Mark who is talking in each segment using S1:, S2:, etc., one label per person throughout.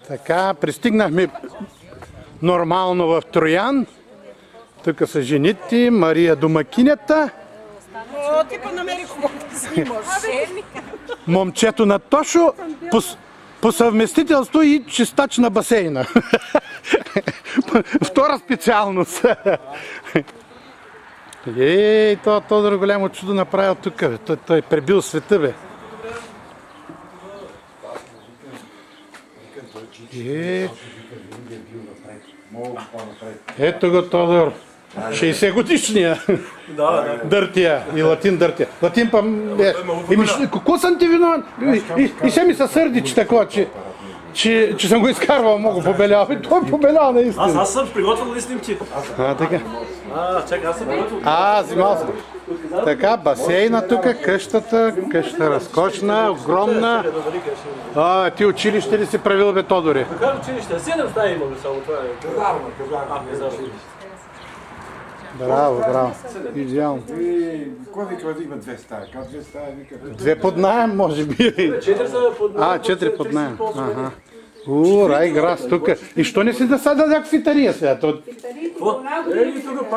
S1: Така, пристигнахме нормално в Троян. Тук са жените, Мария домакинята.
S2: Ти намери какво да снимаш.
S1: Момчето на Тошо по съвместителство и чистач на басейна. Втора специалност. Ей, Тодор голямо чудо направил тук, бе. Той пребил света, бе. Ето го Тодор. 60 годишния дъртия и латин дъртия. Латин па... Какво съм ти виновен? И се ми се сърди, че такова, че съм го изкарвал много побелял. Той побелял наистина.
S3: Аз съм приготвил да снимки.
S1: Така.
S3: Чакай, аз съм приготвил.
S1: Взимал съм. Така, басейна тук, къщата разкошна, огромна. Ти училище ли си правил, бе, Тодоре?
S3: Така училище, 7 стаи имаме само, това е. Казарма.
S1: Браво. Идеално.
S4: Кой вика да има 2 стаи? Как 2 стаи вика?
S1: 2 под наем, може би.
S3: 4 са под наем.
S1: 4 под наем. Рай грас тук. И що не си насада някаква фитария сега?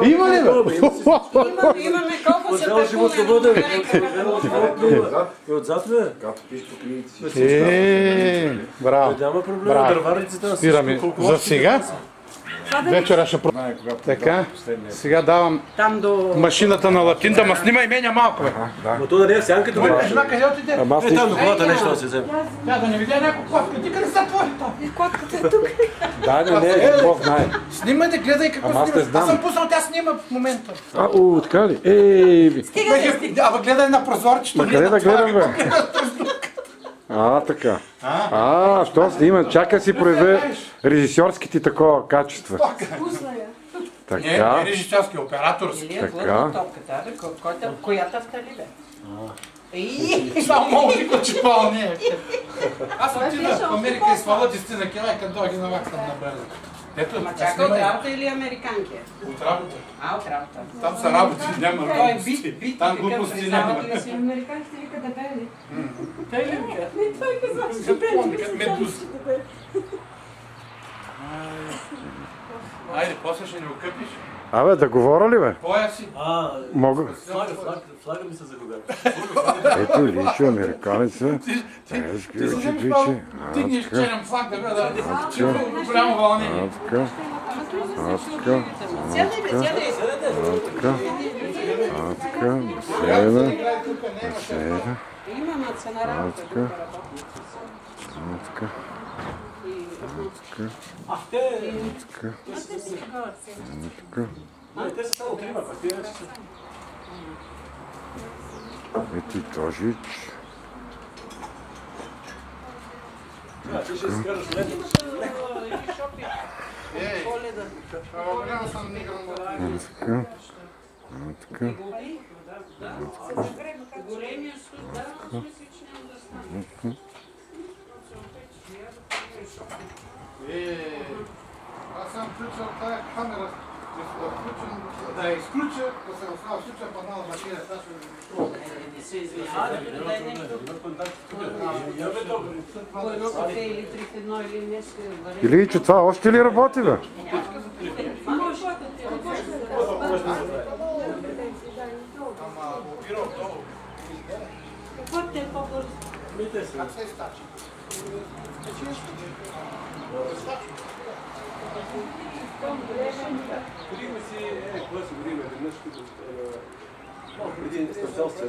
S1: Има ли, бе?
S2: Имаме колко са такова.
S3: И отзад, бе?
S1: Браво.
S3: Няма проблем, дърварниците на
S1: всичко. За сега? Вечера ще така, сега давам машината на Латин, да ма снимай мене малко, бе.
S3: Но то да не е сянката, бе.
S1: Жена, къде отиде?
S3: Там до колата нещо да се вземе.
S1: Да не видя някой котка, ти къде са твоята?
S2: Котката е тук.
S4: Да, не, какво знае.
S1: Снимайте, гледай какво снимаш. Аз съм пуснал, тя снима в момента.
S4: Така ли?
S1: Абе гледай на прозорчето.
S4: Къде да гледам, бе? Така. Що снима? Чакай си прояви режисьорските такова качества. Така.
S1: Не режисьорски, операторски.
S4: Така.
S2: Коята в тали, бе?
S1: Само мога вика, че пълне. Аз отида в Америка и сваля 10 на кила и като дойде на ваксам на бързо.
S2: Ама чака от работа или американки?
S1: От работа.
S2: От работа.
S1: Там са работи, няма работи. Там глупости няма.
S2: Американците вика да бели. Той ли вика? Не, той казва, че бели.
S1: Айде, после ще ни окъпиш.
S4: Да говоря ли, бе?
S1: Поя си.
S4: Мога.
S3: Флага ми се загубя.
S4: Ето, личо, американеца.
S1: Ти си дигнеш черен флаг да бъда голямо вълнение.
S4: Така. Басейна.
S2: Има нацена работа.
S4: Така.
S3: Те са само трима, пък те вече са.
S4: Ето и Тожич.
S3: Ти ще изкараш леко.
S4: Така.
S2: Големия суд, да,
S1: Аз съм включил тая камера, да я изключа, да се оставя включа, панала батерия,
S4: Или че това още ли работи, бе?
S2: Какво те е по-бързо?
S1: Как се изтачи?
S3: Ходихме си, кога си годихме веднъж, малко преди стъпцелствие,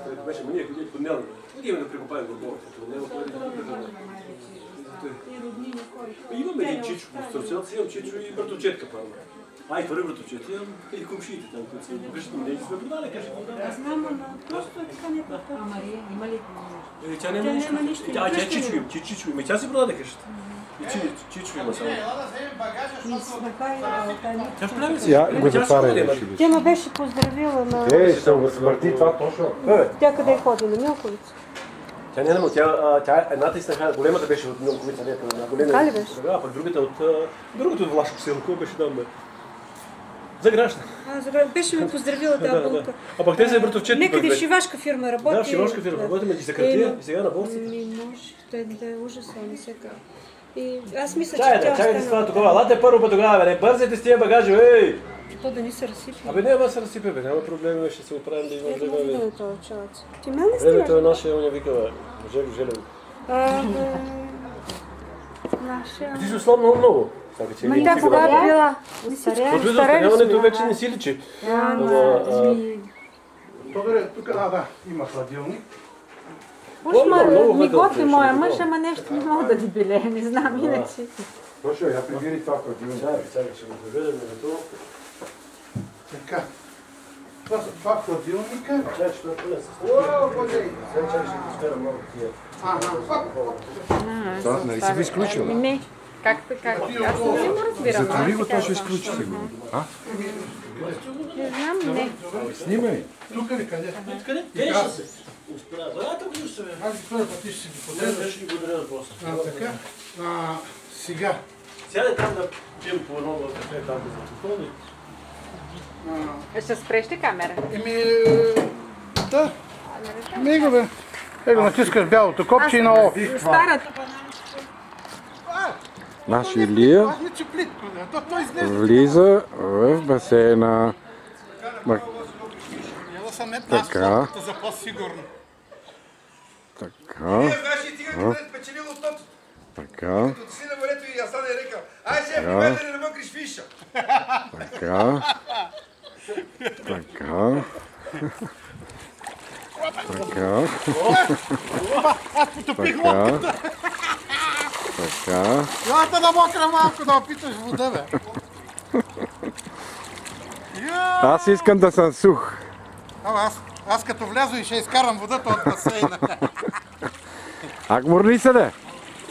S3: което беше мания, където поднялни. Ходихме да прикопаем горбове, като него имам един чичо по стъпцелствие, имам чичо и братовчетка, първо. И втори братовчет, имам и комшиите там, които са покръщат ми, сме продали, кажа какво да.
S2: Аз знам, но просто е така не пътя. А Мария, има ли?
S3: Тя няма нищо. Тя чичо има, тя си продаде къщата. И чичо има само.
S4: Я го затваряй.
S2: Тя ме беше поздравила на...
S4: Ще го смърти това точно.
S2: Тя къде ходи? На Милковица?
S3: Тя не знам, тя едната истина, големата беше от Милковица, на големия.
S2: Така ли беше?
S3: А пък другата от Влашко село, кой беше там, бе? За граждан.
S2: Беше ме поздравила тази булка.
S3: А пък те са братовчети.
S2: Некъде шивашка фирма работи.
S3: Да, шивашка фирма работи, ме ги за хартия и сега на борците.
S2: Не може. Той е ужасно сега. И аз мисля, че тя
S3: чакайте с това такова. Лате първо по тогава, не бързайте с тия багажи, ей!
S2: То да ни се разсипи.
S3: Абе няма да се разсипе, бе, няма проблеми, ще се оправим да има
S2: Ето
S3: време.
S2: да е това чалец. Ти мен не
S3: Времето е
S2: стига?
S3: нашия, уня вика, бе. Желев, желев.
S2: Нашия...
S3: Ти си условно много.
S2: Ма тя кога е била?
S3: Каквото и да останяването вече не си личи.
S1: Тук, да, има хладилник.
S5: Уж ми готви моя мъж, ама нещо не мога да ги белее, не знам, иначе.
S4: Точно, я прибери това хладилник.
S3: Чакай, ще го преведем на това.
S1: Така. Това са два хладилника.
S3: Чакай, ще това е с
S1: Уау, бъде!
S3: чакай, ще го спера много тия.
S4: Да, нали си го изключил?
S5: Не. Как? Аз не го разбирам.
S4: Затвори го, той ще изключи сигурно. А?
S5: Не знам, не.
S4: Снимай.
S1: Тук ли къде?
S3: Къде? Къде ще се? Брата го ще се бе.
S1: Аз ги първо пъти ще си ги подреждаш.
S3: Ще ги подреда после.
S1: Така. Сега.
S3: Сяде там да пием по едно кафе там да затопълни.
S5: Ще спреш ли камера?
S1: Да. Мига бе. Его натискаш бялото копче и на О.
S5: Старата.
S4: Наш Илия влиза в басейна. Така.
S1: За по-сигурно.
S4: Така.
S6: Знаеш ли, тигър като е спечелил от тото?
S4: Така.
S6: Като си на морето и Асан е рекал, ай ще приведе ли да мъкриш фиша?
S4: Така. Така. Така.
S1: Аз потопих
S4: Така.
S1: лодката.
S4: Така.
S1: Елата да мокра малко да опиташ вода, бе.
S4: Аз искам да съм сух.
S1: Аз като влязо и ще изкарам водата от басейна.
S4: Агмурни се де.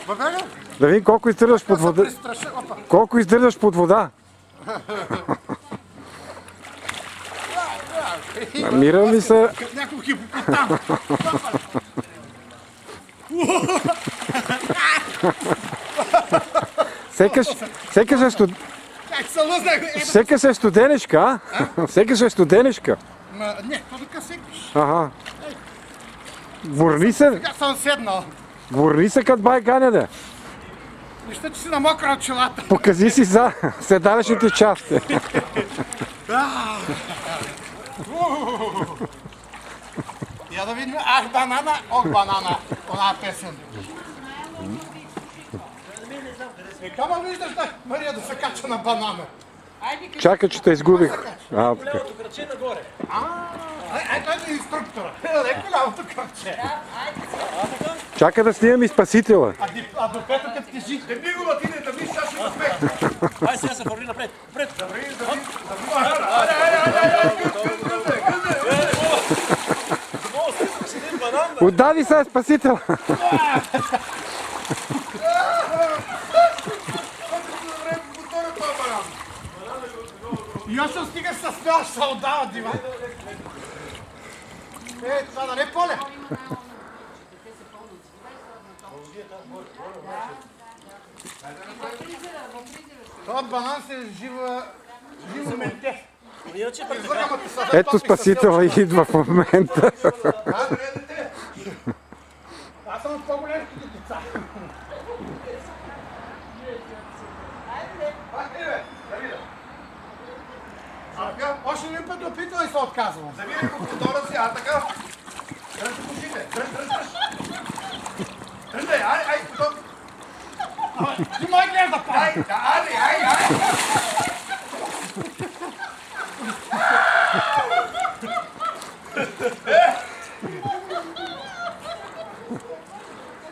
S1: Бабега?
S4: Да видим колко издържаш под вода. Колко издържаш под вода. Намирам ли се?
S1: Някой хипопотам.
S4: Секаш е студеничка, а? Секаш е студеничка.
S1: Не, то така секаш.
S4: Ага. Гворни се.
S1: Сега съм седнал.
S4: Гворни се кът бай ганя, де.
S1: Нищо, че си намокра от челата.
S4: Покази си за седалищните части.
S1: Я да видим, ах банана, ох банана, она песен. Кама виждаш да Мария да се кача на банана?
S4: Чакай, че те изгубих. А, така.
S3: Левото кръче нагоре.
S1: Ай, той е инструктора. Леко лявото кръче.
S4: Чакай да снимам и спасителя.
S1: А до пето като тежи.
S6: Не би го латине, да виж, аз ще го смех.
S3: Ай, сега се върви напред. Напред.
S4: Отдави се спасителя.
S1: И още стигаш със смял, ще се отдава, Дима. Това да не е поле. Това банан се живо менте.
S4: Ето спасителя идва в момента.
S1: Аз съм от по-големите деца. Още един път опитвай и се отказвам.
S6: Завири по мотора си, а така. Тръжте кошите, тръжте. Ай, поток.
S1: Ти мой гледа да пада.
S6: Ай.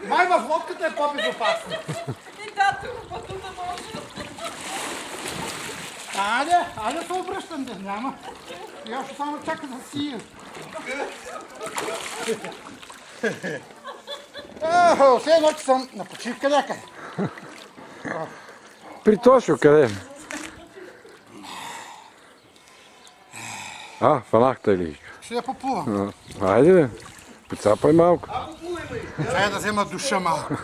S1: Май в лодката е по-безопасно.
S2: И тато го пътно да може.
S1: Айде се обръщам, да няма. Я ще само чака да сия. Все едно, че съм на почивка някъде.
S4: При Тошо, къде? Фанахте ли?
S1: Ще я поплувам.
S4: Айде, бе. Поцапай малко.
S1: Чай да взема душа малко.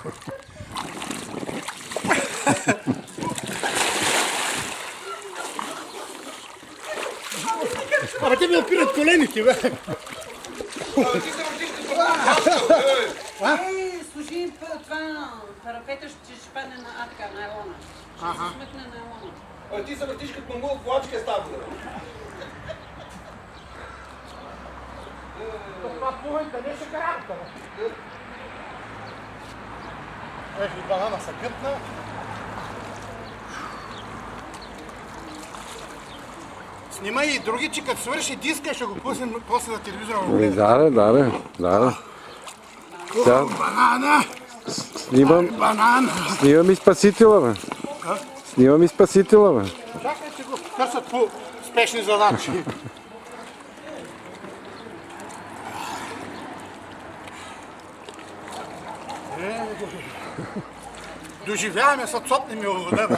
S1: Абе, те ми опират колените, бе.
S6: Ти се въртиш като това.
S2: Служи, това парапета ще падне на найлона. Ще се смъкне найлона.
S6: Ти се въртиш като мамул, колачка е става.
S1: Това плуването не ще карабка. Ехи банана са кътна. Снимай и други, че като свърши диска, ще го пуснем после на телевизора.
S4: Да.
S1: Банана!
S4: Снимам и спасителя, бе. Снимам и спасителя, бе.
S1: Чакай, че го търсят по спешни задачи. Доживяваме, са цопни ми във вода.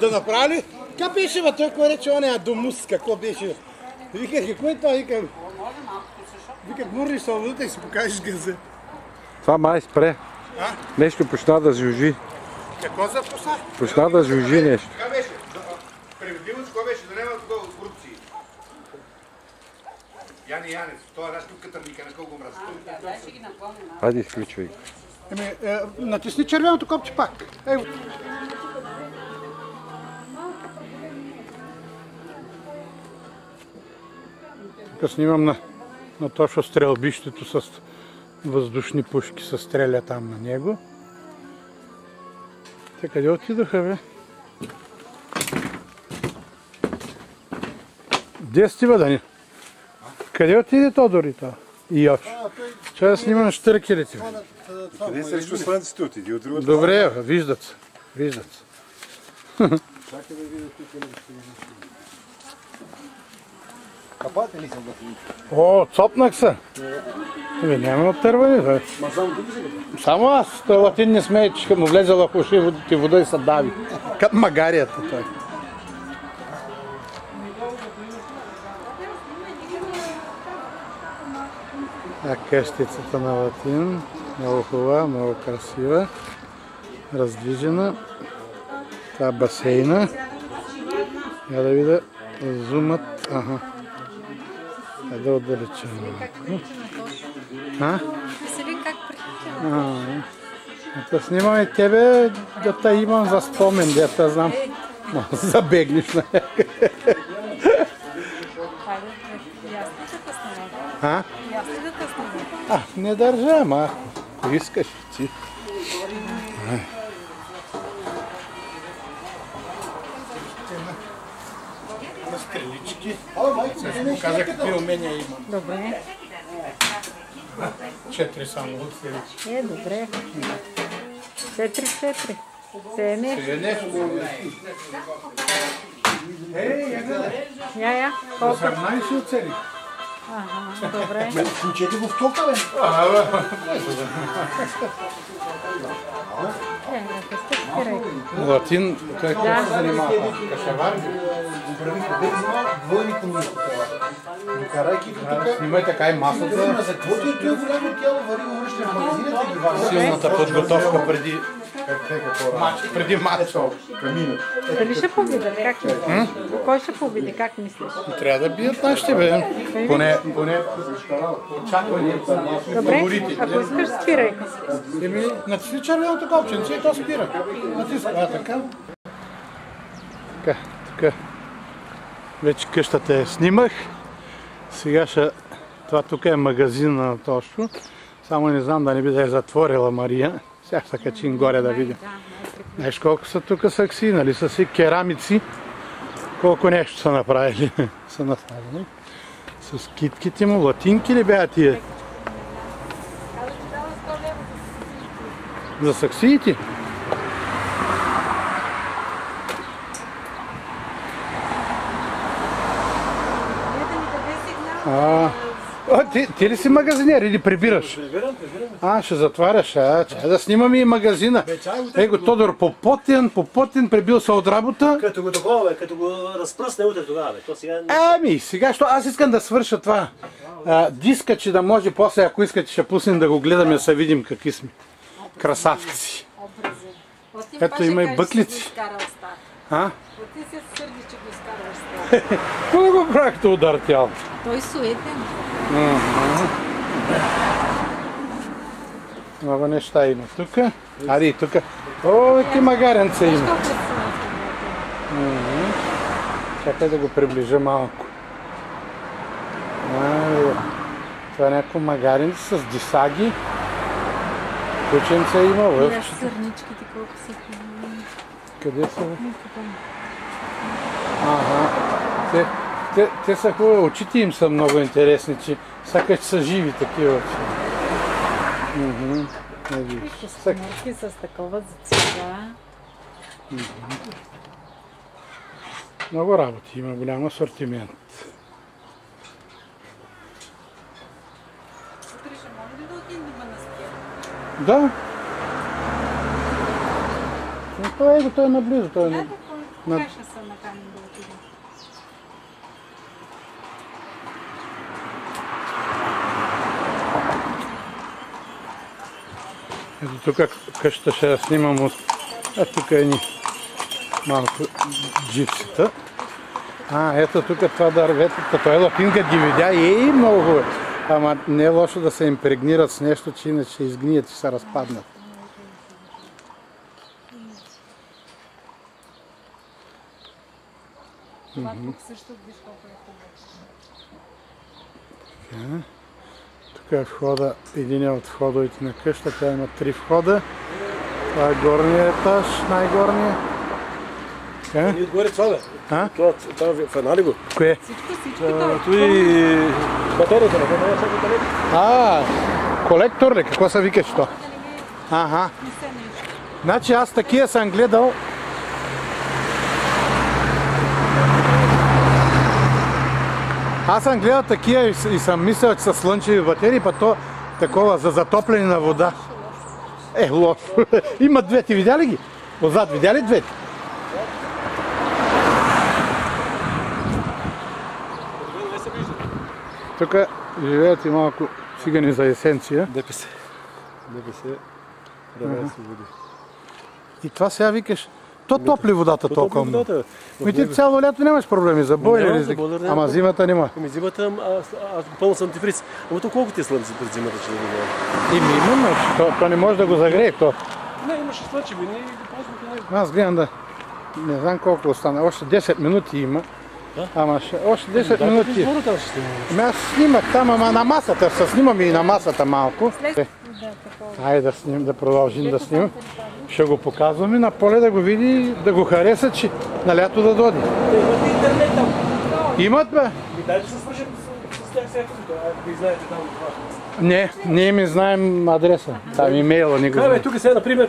S1: Да направи? Как беше, бе, той кой рече, оня домус, какво беше? Виках, какво е това? Виках, мурниш са водата и си покажеш газа.
S4: Това май спре. Нещо почна да жужи.
S1: Какво запусна?
S4: Почна да жужи нещо.
S6: Така беше. Справедливост, какво беше? Да няма такова корупции. Яни Янев, това е наш тук катърника, на колко мрази.
S2: Дай ще ги напълня.
S4: Хайде, изключвай.
S1: Натисни червеното копче пак. Тук снимам на точно стрелбището с въздушни пушки, се стреля там на него. Те къде отидоха, бе? Где сте, бе, Дани? Къде отиде Тодор и това? И Йош. Чай да снимам щъркелите.
S7: Къде срещу слънцето отиди? От другата.
S1: Добре, виждат се. Виждат се.
S7: Чакай да видя тук. Капате ли са бъдени?
S1: О, цопнах се. Няма оттърване. Само аз. Той латин не смее, че му влезела в уши и вода и се дави. Като магарията той. Къщицата на Латин. Много хубава, много красива. Раздвижена. Това е басейна. Я да видя зумът. Аха. Да отдалеча малко.
S5: Весели как прихичам.
S1: Да снимам и тебе, да те имам за спомен, да те знам. Забегнеш на някъде.
S5: Ясно да те снимам. Ясно да те снимам.
S1: Не държа, ама ако искаш ти. На стрелички. Казах какви умения има.
S5: Добре.
S1: 4 само от стрелички.
S5: Добре. 4. Сене. Я. Колко?
S1: 18 оцели.
S5: Добре.
S7: Включете го в тока, бе.
S1: Латин, как се занимава? Кашавар?
S7: Двойни комунисти. Докарайки го тук.
S1: Снимай така и масата.
S7: За каквото и това голямо тяло вари го връща в магазината ги вари.
S1: Силната подготовка преди матча.
S5: Дали ще победят? Как мислиш? Кой ще победи? Как мислиш?
S1: Трябва да бият нашите, бе. Поне очакванията на фаворитите.
S5: Ако искаш, спирай.
S1: Натисни червеното копченце и то спира. Натисни. Така. Така. Вече къщата я снимах. Сега ще... Това тук е магазин на Тошко. Само не знам да не би да е затворила Мария. Сега ще качим горе да видим. Знаеш колко са тук сакси, нали са си керамици. Колко нещо са направили. Са наставени. С китките му, латинки ли бяха тия? За саксиите? Ти ли си магазинер или прибираш?
S3: Прибирам.
S1: Ще затваряш. Чай да снимаме и магазина. Его Тодор Попотин прибил се от работа.
S3: Като го такова, като го разпръсне утре тогава. То сега...
S1: Сега, що аз искам да свърша това. Диска, че да може после, ако искате, ще пуснем да го гледаме, да се видим какви сме. Красавци. Ето има и бъклици.
S5: Ти се сърди, че го изкарваш.
S1: Кога го правихте удар тяло?
S5: Той суетен.
S1: Много неща има тук. Ари, тук. О, ти магаренца има. Чакай да го приближа малко. Това е някакво магаренце с дисаги. Кученца има, лъвчета.
S5: Сърничките колко са хубави.
S1: Къде са? Те са хубави, очите им са много интересни, че сякаш са живи такива.
S5: Костюмерки с такова зацикла.
S1: Много работи, има голям асортимент.
S2: Утре ще може ли да отидем на манастир?
S1: Да. Той е наблизо. Той е
S2: Кога ще се наканим да отидем?
S1: Ето тук къщата ще я снимам. Тук е ни малко джипсита. Ето тук това дърветата. Той лапинка ги видя и много хубаво. Ама не е лошо да се импрегнират с нещо, че иначе ще изгният и се разпаднат.
S5: Това тук също виж колко е хубаво.
S1: Тук е входа, един от входовете на къща. Тя има 3 входа. Това е горния етаж, най-горния.
S3: Ние отгоре това бе. Това в една ли го?
S1: Кое?
S5: Всичко.
S3: Той батерията на това всяка батерия.
S1: Колектор ли? Какво се викаш то? Значи аз такива съм гледал. Аз съм гледал такива и съм мислил, че са слънчеви батерии, па то такова за затопляне на вода. Лошо. Има двете, видя ли ги? Отзад, видя ли двете? Тук живеят и малко цигани за есенция.
S3: ДПС. Права и свободи.
S1: И това сега викаш, то топли водата толкова много. Ти цяло лято нямаш проблеми за бойлери, ама зимата нема.
S3: Зимата аз пълно с антифриз. Ама то колко ти е слънце пред зимата, че да го говоря?
S1: Именно, то не може да го загрее.
S3: Не, имаше слънчеви, ние го ползваме него.
S1: Аз гледам да, не знам колко остана, още 10 минути има. Ама още 10 минути. Аз снимах там, ама на масата, се снимам и на масата малко. Айде да продължим да снимам. Ще го показваме на поле да го види, да го хареса, че на лято да доди.
S3: Имате интернет там?
S1: Имат бе?
S3: Дайте се свършим с тях всяко, ако ви знаете там това.
S1: Не, ние ми знаем адреса. Там имейла не го знаем.
S3: Тук сега, например...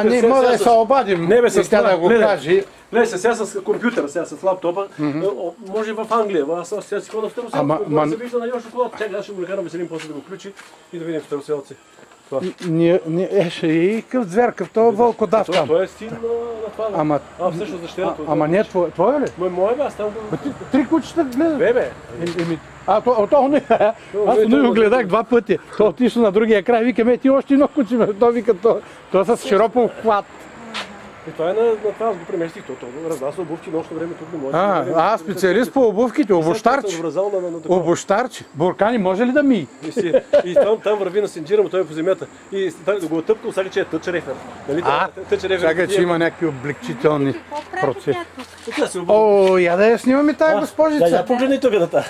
S1: ние може да се обадим и тя да го каже.
S3: Гледай сега с компютъра, сега с лаптопа, може в Англия, аз сега си ходя в Староселци, се вижда на Йошо колата, чакай, аз ще го накарам Веселин после да го включи и да видим в Староселци.
S1: Ще и къв зверка, в този вълкодав там.
S3: Той е стил на това. Всъщност дъщерята.
S1: Ама не е твое ли?
S3: Мое бе, аз там...
S1: 3 кучета гледам.
S3: Бе.
S1: То не. Аз не го гледах 2 пъти. То отишло на другия край, викаме, ти още едно куче. То вика, то с широко обхват.
S3: И това е на това, аз го преместих, то разнася обувки, нощно време тук не може.
S1: Специалист по обувките, обущарчи. Обущарчи. Буркани може ли да мие?
S3: И там върви на синджира, но той е по земята. И да го отъпкал, сега че е тъч рефер.
S1: Чакай, че има някакви облегчителни процеси.
S3: О,
S1: я да я снимаме тая госпожица.
S3: Я погледни тук на тази.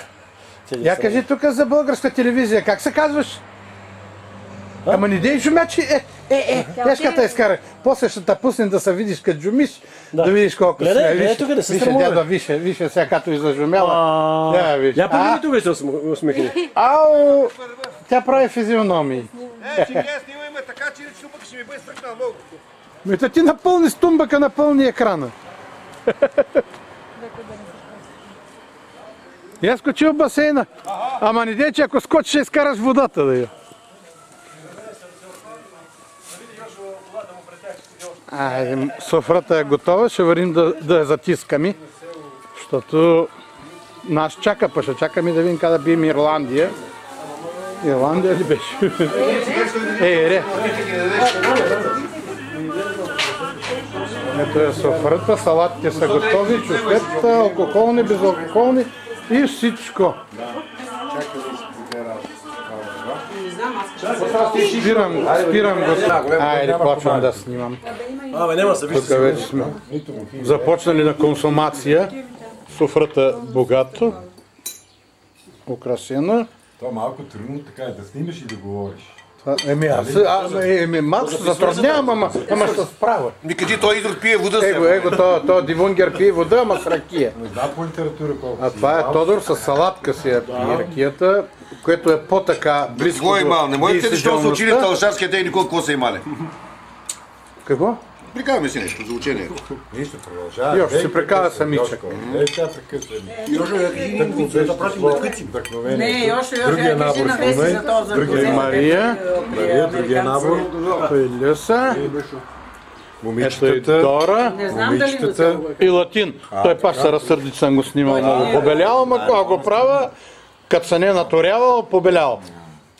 S1: Я кажи тук за българска телевизия, как се казваш? Ама не дей жумячи, тежката изкара. После ще те пуснем да се видиш като жумиш, да видиш колко си.
S3: Гледай тук да се срамува.
S1: Дядо, више сега като изажумяла.
S3: Я погледни тук и се усмихни.
S1: Ау, тя прави физиономии.
S6: Че ние снимаме така, че лично пък ще ми бъде стръкнал много.
S1: Ти напълни с тумбака, напълни екрана. И аз скочи в басейна. Ама не дей, че ако скочиш, ще изкараш водата да я. Софрата е готова, ще вървим да я затискаме, защото нас чака, па ще чакаме да видим къде да бием Ирландия. Ирландия ли беше? Ре. Ето е софрата, салатите са готови, чушкета, алкохолни, безалкохолни и всичко. Спирам го. Айде, почвам да снимам.
S3: Няма се,
S1: Тук вече сме започнали на консумация. Суфрата богато, украсена.
S4: То малко трудно така е да снимаш и да говориш.
S1: Малко се затруднявам, ама ще справя.
S6: Кажи, той Идрот пие вода.
S1: Его, то Дивунгер пие вода, ама с ракия.
S4: Не знам по литература колко.
S1: А това е Тодор с салатка си пие ракията, което е по-така близко до
S6: имал? Не можете ли, що са учили в Талашарския ден Никол, какво са имали?
S1: Какво?
S6: Прикаваме си нещо за учението.
S4: Нищо продължава.
S1: Йош, се прекава самичък.
S4: Тя прекъсва.
S2: Не, Другия набор
S1: Другия Мария.
S4: Другия набор.
S1: Той Люса.
S4: Момичетата.
S1: Дора.
S2: Не знам дали го се
S1: И Латин. Той пак се разсърди, че съм го снимал много. Побелявам, ако го правя, като се не е наторявал, побелял.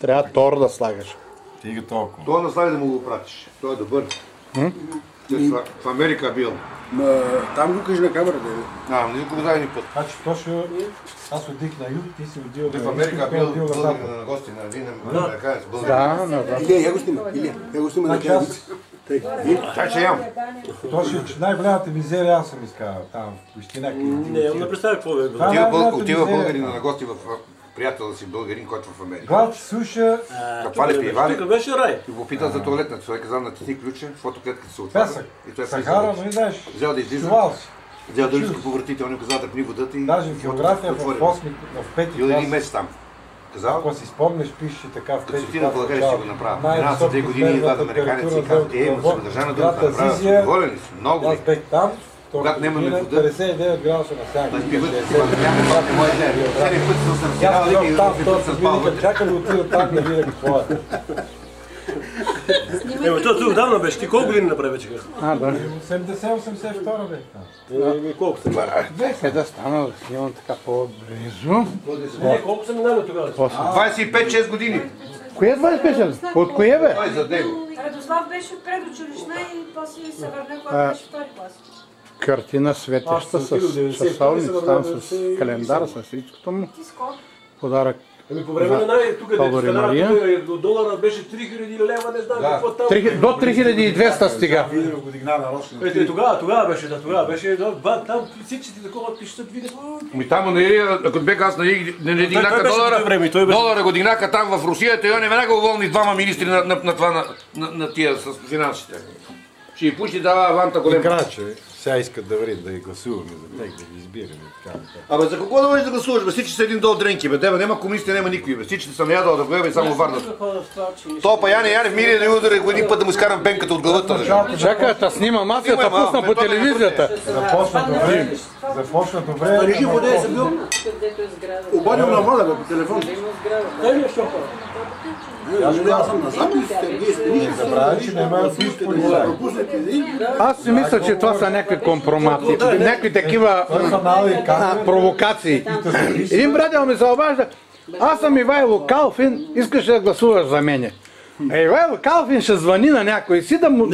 S1: Трябва Тор да слагаш.
S4: Тига толкова.
S6: Това наслави да му го пратиш. Той е добър. В Америка бил.
S7: Там го кажи на камерата.
S6: Не го дай ни път.
S4: Значи точно аз отих на юг, ти си отил
S6: В Америка бил българин на гости на един американец.
S1: Да, назад.
S7: Я го снима на камерата.
S6: Чай, че ям.
S4: Точно, че най-голямата мизерия аз съм изкарал там в община.
S3: Не представя какво е.
S6: Отива българин на гости в приятел си българин, който в Америка.
S4: Глад, суша,
S6: Капали пивали.
S3: Тук беше рай.
S6: И го пита за туалетната. Той каза на ти ключа, фотоклетката се отваря.
S4: песък,
S6: И той
S4: Сахара, но и знаеш,
S6: взел да излиза.
S4: чувал си.
S6: Взел да иска повъртително, каза да пни водата и...
S4: Даже в география в 5-ти
S6: Бил един
S4: клас,
S6: месец там. Казал,
S4: ако си спомнеш, пише така в
S6: като
S4: 5-ти
S6: си отида в
S4: клас.
S6: България ще го направя. Една за 2 години идват американец и казват, му се държа на думата, направя, доволен ли си? Много
S4: Аз
S6: ли?
S4: бех там,
S6: Когато нямаме вода,
S4: 59 градуса на сянка.
S6: да пиват, бяха моя ден. 7 пъти съм сирал,
S4: Аз
S6: и
S4: там,
S6: 8
S4: то
S6: пъти
S4: си
S6: съм спал
S4: види,
S6: вътре.
S4: чака да отида там да видя какво е.
S3: Той тук давно беше. Ти колко години направи вече?
S1: Да.
S4: 80-82 бех там.
S3: Колко сте?
S1: Да стана да снимам така по-близо.
S3: Колко са минали тогава?
S6: 25-6 години.
S1: Кое е 25? От кое бе?
S6: Той за него.
S2: Радослав беше предучилищна и после се върна, когато беше втори клас.
S1: Картина светеща с часовница, там с календар, с всичкото му. Подарък.
S3: По време на тук
S1: Тодор и Мария.
S3: долара беше 3000 лева, не знам какво там.
S1: До 3200 стига.
S3: Тогава беше, там всичките такова пишат, видят.
S6: Там, ако бех аз не дигнаха долара го дигнаха там в Русия, той не веднага уволни двама министри на тия с финансите. Ще и пуши дава аванта голем.
S4: Краче, сега искат да вред, да ги гласуваме за тях, да ги избираме.
S6: Абе за какво да можеш да гласуваш? Всички са един дол дренки, бе. Няма комунисти, няма никой, бе. Всички са наядал да гледа и само варнат. То па Янев мири да удари един път да му изкарам пенката от главата.
S1: Чакай, та снима мафията, пусна по телевизията.
S4: Започна добре.
S7: Режим вода е бил. Обадил на вода, бе, по телефон. Аз съм назад и
S4: Забрави, че няма
S1: Аз си мисля, че това са някакви компромати, някакви такива провокации. Един приятел ми се обажда, аз съм Ивайло Калфин, искаш да гласуваш за мене. Ивайло Калфин ще звъни на някой си да му